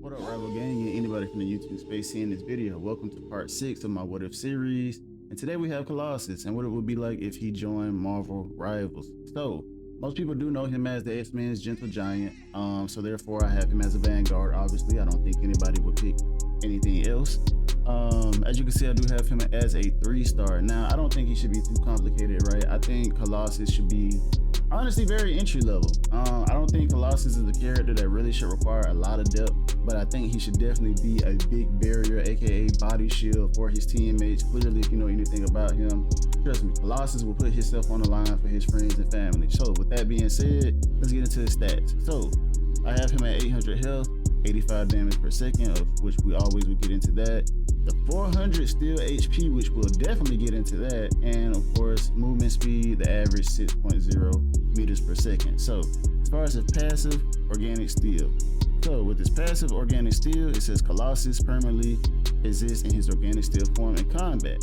What up, Rival Gang, and anybody from the YouTube space seeing this video? Welcome to part 6 of my What If series. And today we have Colossus and what it would be like if he joined Marvel Rivals. So, most people do know him as the X-Men's Gentle Giant. So therefore I have him as a Vanguard. Obviously, I don't think anybody would pick anything else. As you can see, I do have him as a 3-star. Now, I don't think he should be too complicated, right? I think Colossus should be honestly very entry level. I don't think Colossus is a character that really should require a lot of depth, but I think he should definitely be a big barrier, aka body shield for his teammates. Clearly, if you know anything about him, trust me, Colossus will put himself on the line for his friends and family. So with that being said, let's get into his stats. So I have him at 800 health, 85 damage per second, of which we always would get into that. The 400 steel HP, which we'll definitely get into that. And of course, movement speed, the average 6.0 meters per second. So as far as his passive, organic steel. So with his passive organic steel, it says Colossus permanently exists in his organic steel form in combat.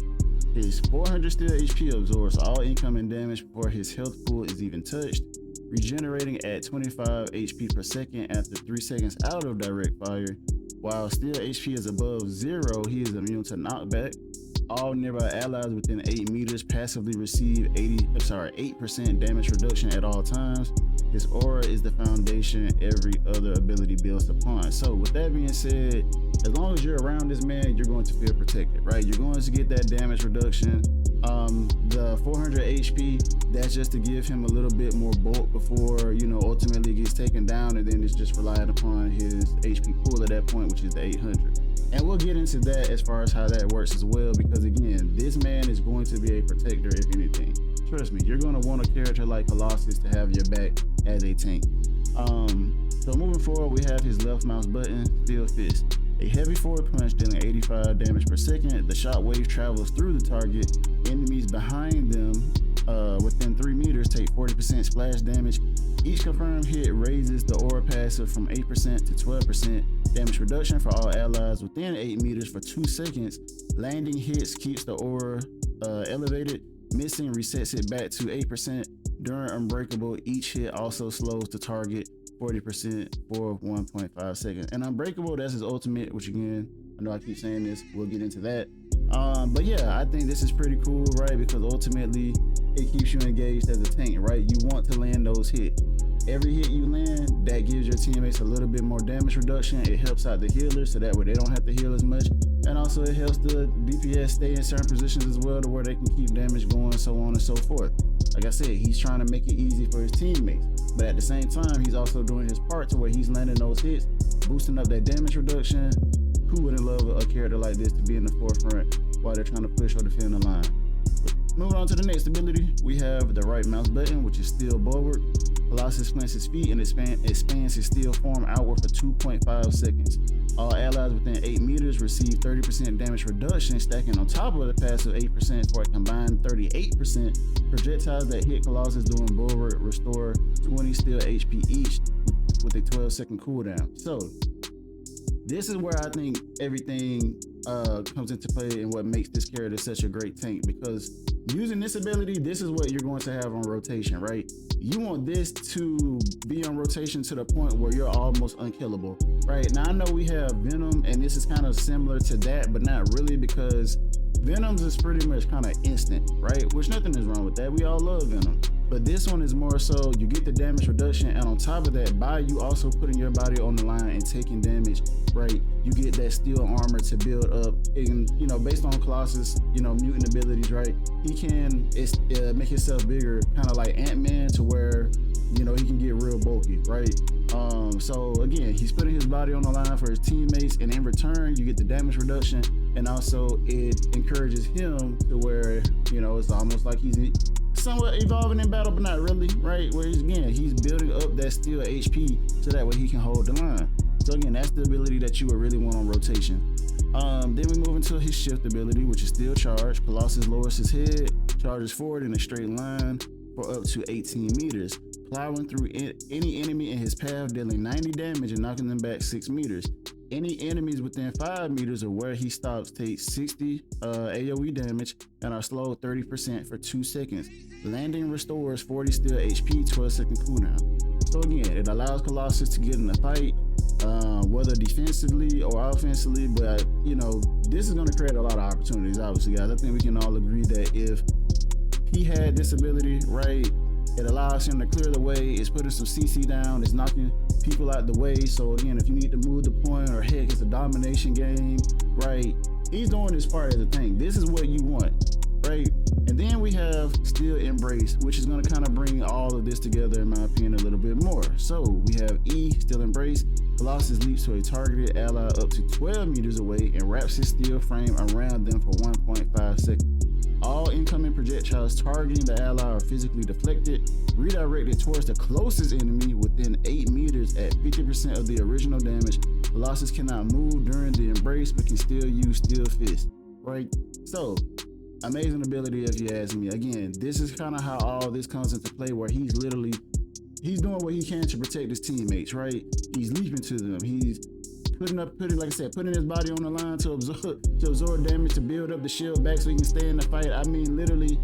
His 400 steel HP absorbs all incoming damage before his health pool is even touched, regenerating at 25 HP per second after 3 seconds out of direct fire. While steel HP is above 0, he is immune to knockback. All nearby allies within 8 meters passively receive 8% damage reduction at all times. His aura is the foundation every other ability builds upon. So with that being said, as long as you're around this man, you're going to feel protected, right? You're going to get that damage reduction. The 400 HP, that's just to give him a little bit more bulk before, you know, ultimately gets taken down, and then it's just relied upon his HP pool at that point, which is the 800. And we'll get into that as far as how that works as well, because again, this man is going to be a protector if anything. Trust me, you're going to want a character like Colossus to have your back as a tank. So moving forward, we have his left mouse button, Steel Fist. A heavy forward punch dealing 85 damage per second. The shot wave travels through the target. Enemies behind them within 3 meters take 40% splash damage. Each confirmed hit raises the aura passive from 8% to 12% damage reduction for all allies within 8 meters for 2 seconds. Landing hits keeps the aura elevated. Missing resets it back to 8%. During Unbreakable, each hit also slows the target 40% for 1.5 seconds. And Unbreakable, that's his ultimate, which again, I know I keep saying this, we'll get into that. But yeah, I think this is pretty cool, right? Because ultimately, it keeps you engaged as a tank, right? You want to land those hits. Every hit you land, that gives your teammates a little bit more damage reduction. It helps out the healers, so that way they don't have to heal as much. And also it helps the DPS stay in certain positions as well, to where they can keep damage going, so on and so forth. Like I said, he's trying to make it easy for his teammates, but at the same time, he's also doing his part to where he's landing those hits, boosting up that damage reduction. Who wouldn't love a character like this to be in the forefront while they're trying to push or defend the line? Moving on to the next ability, we have the right mouse button, which is Steel Bulwark. Colossus plants his feet and expands his steel form outward for 2.5 seconds. All allies within 8 meters receive 30% damage reduction, stacking on top of the passive 8% for a combined 38%. Projectiles that hit Colossus during Bulwark restore 20 steel HP each with a 12-second cooldown. So this is where I think everything comes into play and what makes this character such a great tank, because using this ability, this is what you're going to have on rotation, right? You want this to be on rotation to the point where you're almost unkillable, right? Now I know we have Venom, and this is kind of similar to that, but not really, because Venom's is pretty much kind of instant, right? Which nothing is wrong with that. We all love Venom. But this one is more so you get the damage reduction, and on top of that, by you also putting your body on the line and taking damage, right, you get that steel armor to build up. And, you know, based on Colossus, you know, mutant abilities, right, he can make himself bigger, kind of like Ant-Man, to where, you know, he can get real bulky, right? So again, he's putting his body on the line for his teammates, and in return, you get the damage reduction, and also it encourages him to where, you know, it's almost like he's somewhat evolving in battle, but not really, right? Where he's building up that steel HP so that way he can hold the line. So again, that's the ability that you would really want on rotation. Then we move into his shift ability, which is Steel Charge. Colossus lowers his head, charges forward in a straight line for up to 18 meters, plowing through any enemy in his path, dealing 90 damage and knocking them back 6 meters. Any enemies within 5 meters of where he stops take 60 AoE damage and are slowed 30% for 2 seconds. Landing restores 40 steel HP, 12-second cooldown. So again, it allows Colossus to get in a fight whether defensively or offensively. But you know, this is going to create a lot of opportunities, obviously, guys. I think we can all agree that if he had this ability, right, it allows him to clear the way. It's putting some CC down. It's knocking people out the way. So again, if you need to move the point, or heck, it's a domination game, right? He's doing his part as a tank. This is what you want, right? And then we have Still Embrace, which is going to kind of bring all of this together, in my opinion, a little bit more. So we have E, Still Embrace. Colossus leaps to a targeted ally up to 12 meters away and wraps his steel frame around them for 1.5 seconds. All incoming projectiles targeting the ally are physically deflected, redirected towards the closest enemy within 8 meters at 50% of the original damage. Colossus cannot move during the embrace, but can still use Steel Fist, right? So, amazing ability if you ask me. Again, this is kind of how all this comes into play, where he's doing what he can to protect his teammates, right? He's leaping to them. He's putting his body on the line to absorb damage, to build up the shield back so he can stay in the fight. I mean, literally,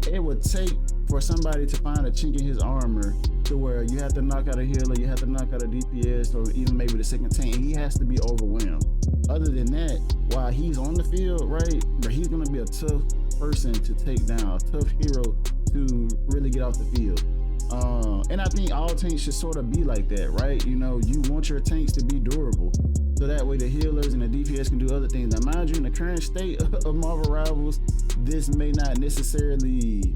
it would take for somebody to find a chink in his armor to where you have to knock out a healer, you have to knock out a DPS, or even maybe the second tank, and he has to be overwhelmed. Other than that, while he's on the field, right, but he's gonna be a tough person to take down, a tough hero to really get off the field. And I think all tanks should sort of be like that, right? You know, you want your tanks to be durable, so that way the healers and the DPS can do other things. Now, mind you, in the current state of Marvel Rivals, this may not necessarily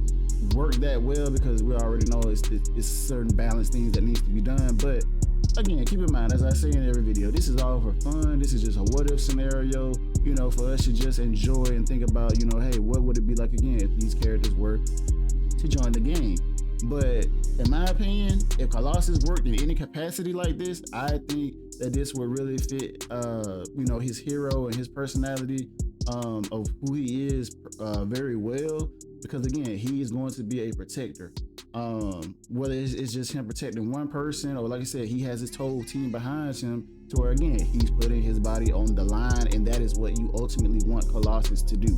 work that well, because we already know it's certain balance things that needs to be done. But again, keep in mind, as I say in every video, this is all for fun. This is just a what if scenario, you know, for us to just enjoy and think about, you know, hey, what would it be like again if these characters were to join the game? But in my opinion, if Colossus worked in any capacity like this, I think that this would really fit, you know, his hero and his personality of who he is very well. Because again, he is going to be a protector. Whether it's just him protecting one person, or like I said, he has his whole team behind him, to where again, he's putting his body on the line, and that is what you ultimately want Colossus to do,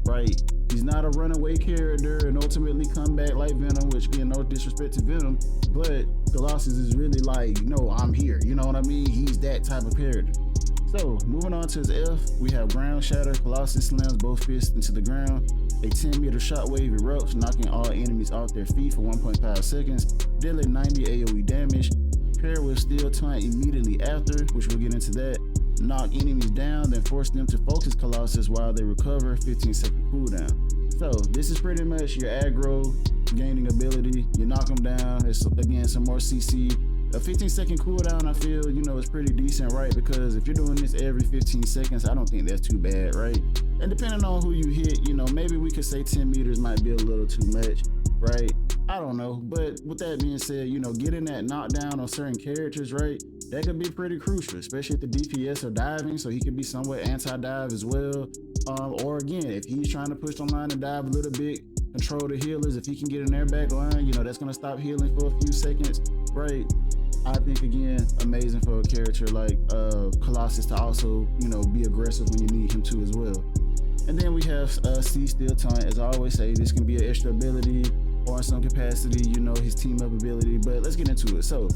right? He's not a runaway character and ultimately come back like Venom, which, again, no disrespect to Venom, but Colossus is really like, no, I'm here, you know what I mean? He's that type of character. So, moving on to his F, we have Ground Shatter. Colossus slams both fists into the ground. A 10-meter shockwave erupts, knocking all enemies off their feet for 1.5 seconds, dealing 90 AoE damage. Pair with Steel Taunt immediately after, which we'll get into that. Knock enemies down, then force them to focus Colossus while they recover, 15-second cooldown. So this is pretty much your aggro gaining ability. You knock them down, it's again some more CC. A 15-second cooldown, I feel, you know, is pretty decent, right? Because if you're doing this every 15 seconds, I don't think that's too bad, right? And depending on who you hit, you know, maybe we could say 10 meters might be a little too much, right? I don't know. But with that being said, you know, getting that knockdown on certain characters, right, that could be pretty crucial, especially if the DPS are diving, so he could be somewhat anti-dive as well. Or again, if he's trying to push the line and dive a little bit, control the healers, if he can get in their back line, you know, that's going to stop healing for a few seconds, right? I think, again, amazing for a character like Colossus to also, you know, be aggressive when you need him to as well. And then we have C, Steel Taunt. As I always say, this can be an extra ability, or in some capacity, you know, his team up ability. But let's get into it. So,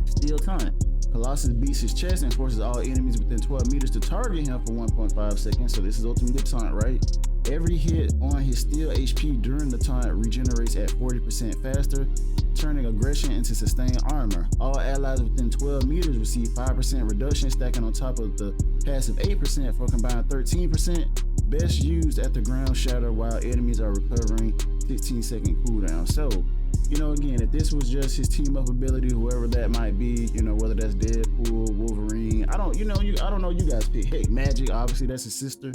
Steel Taunt. Colossus beats his chest and forces all enemies within 12 meters to target him for 1.5 seconds. So this is ultimately taunt, right? Every hit on his steel HP during the taunt regenerates at 40% faster, turning aggression into sustained armor. All allies within 12 meters receive 5% reduction, stacking on top of the passive 8% for a combined 13%. Best used at the ground shatter while enemies are recovering, 15-second cooldown. So, you know, again, if this was just his team up ability, whoever that might be, you know, whether that's Deadpool, Wolverine, I don't know, you guys pick. Hey, Magic, obviously that's his sister.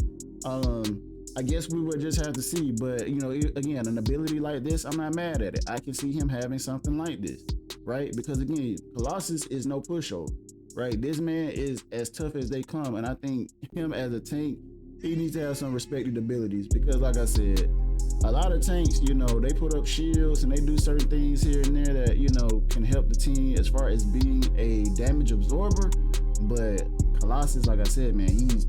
I guess we would just have to see, but you know, again, an ability like this, I'm not mad at it. I can see him having something like this, right? Because again, Colossus is no pushover, right? This man is as tough as they come, and I think him as a tank, he needs to have some respected abilities, because like I said, a lot of tanks, you know, they put up shields and they do certain things here and there that, you know, can help the team as far as being a damage absorber. But Colossus, like I said, man, he's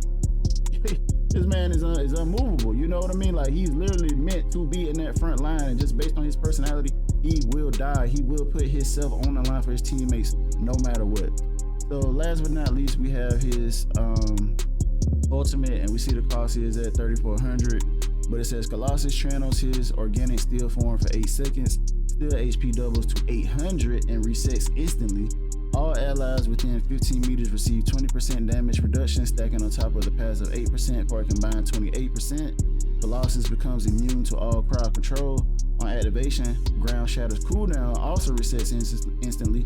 this man is unmovable, you know what I mean? Like, he's literally meant to be in that front line, and just based on his personality, he will die. He will put himself on the line for his teammates no matter what. So last but not least, we have his ultimate, and we see the cost is at 3,400, but it says Colossus channels his organic steel form for 8 seconds. Still HP doubles to 800 and resets instantly. All allies within 15 meters receive 20% damage reduction, stacking on top of the passive 8% for a combined 28%. Colossus becomes immune to all crowd control. On activation, ground Shatter's cooldown also resets instantly.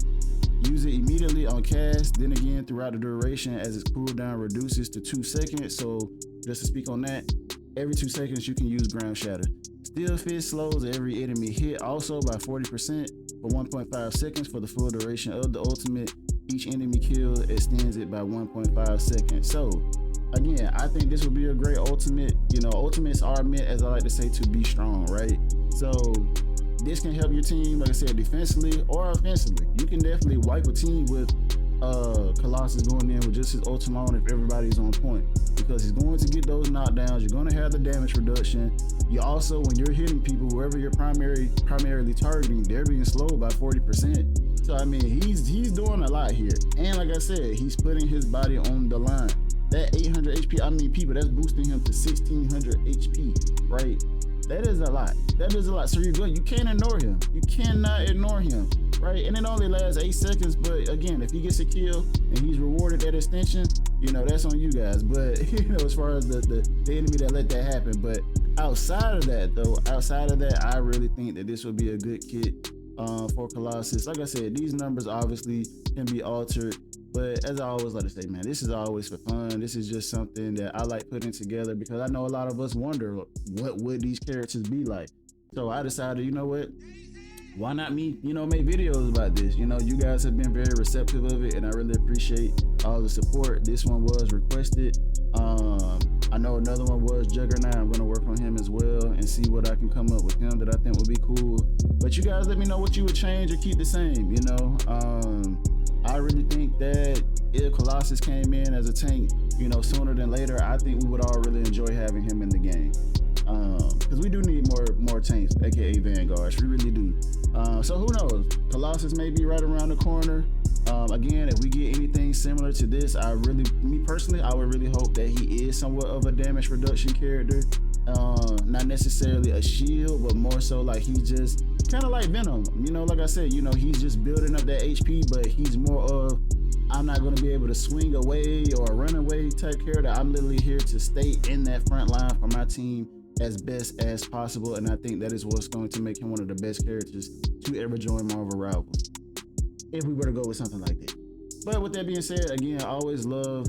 Use it immediately on cast, then again throughout the duration as its cooldown reduces to 2 seconds. So just to speak on that, every 2 seconds you can use ground Shatter. Steel Fist slows every enemy hit also by 40% for 1.5 seconds for the full duration of the ultimate. Each enemy kill extends it by 1.5 seconds. So again, I think this would be a great ultimate. You know, ultimates are meant, as I like to say, to be strong, right? So this can help your team, like I said, defensively or offensively. You can definitely wipe a team with Colossus going in with just his ult alone if everybody's on point, because he's going to get those knockdowns. You're going to have the damage reduction. You also, when you're hitting people, whoever you're primarily targeting, they're being slowed by 40%. So I mean, he's doing a lot here, and like I said, he's putting his body on the line. That 800 HP, I mean, people, that's boosting him to 1600 HP, right? That is a lot. That is a lot. So you're good. You can't ignore him. You cannot ignore him, right? And it only lasts 8 seconds. But again, if he gets a kill and he's rewarded that extension, you know, that's on you guys. But you know, as far as the enemy that let that happen. But outside of that, though, I really think that this would be a good kit for Colossus. Like I said, these numbers obviously can be altered. But as I always like to say, man, this is always for fun. This is just something that I like putting together because I know a lot of us wonder what would these characters be like. So I decided, you know what? Why not me, you know, make videos about this? You know, you guys have been very receptive of it, and I really appreciate all the support. This one was requested. I know another one was Juggernaut. I'm gonna work on him as well and see what I can come up with him that I think would be cool. But you guys let me know what you would change or keep the same, you know. I really think that if Colossus came in as a tank, you know, sooner than later, I think we would all really enjoy having him in the game. Because we do need more tanks, aka Vanguards. We really do. So who knows? Colossus may be right around the corner. Again, if we get anything similar to this, me personally, I would really hope that he is somewhat of a damage reduction character. Not necessarily a shield, but more so like he's just kind of like Venom. You know, like I said, you know, he's just building up that HP, but he's more of, I'm not going to be able to swing away or run away type character. I'm literally here to stay in that front line for my team as best as possible, and I think that is what's going to make him one of the best characters to ever join Marvel Rivals, if we were to go with something like that. But with that being said, again, I always love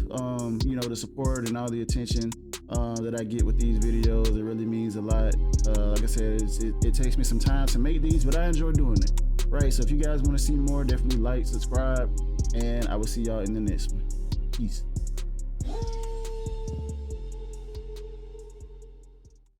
you know, the support and all the attention that I get with these videos. It really means a lot. Like I said, it takes me some time to make these, but I enjoy doing it, right? So if you guys want to see more, definitely like, subscribe, and I will see y'all in the next one. Peace.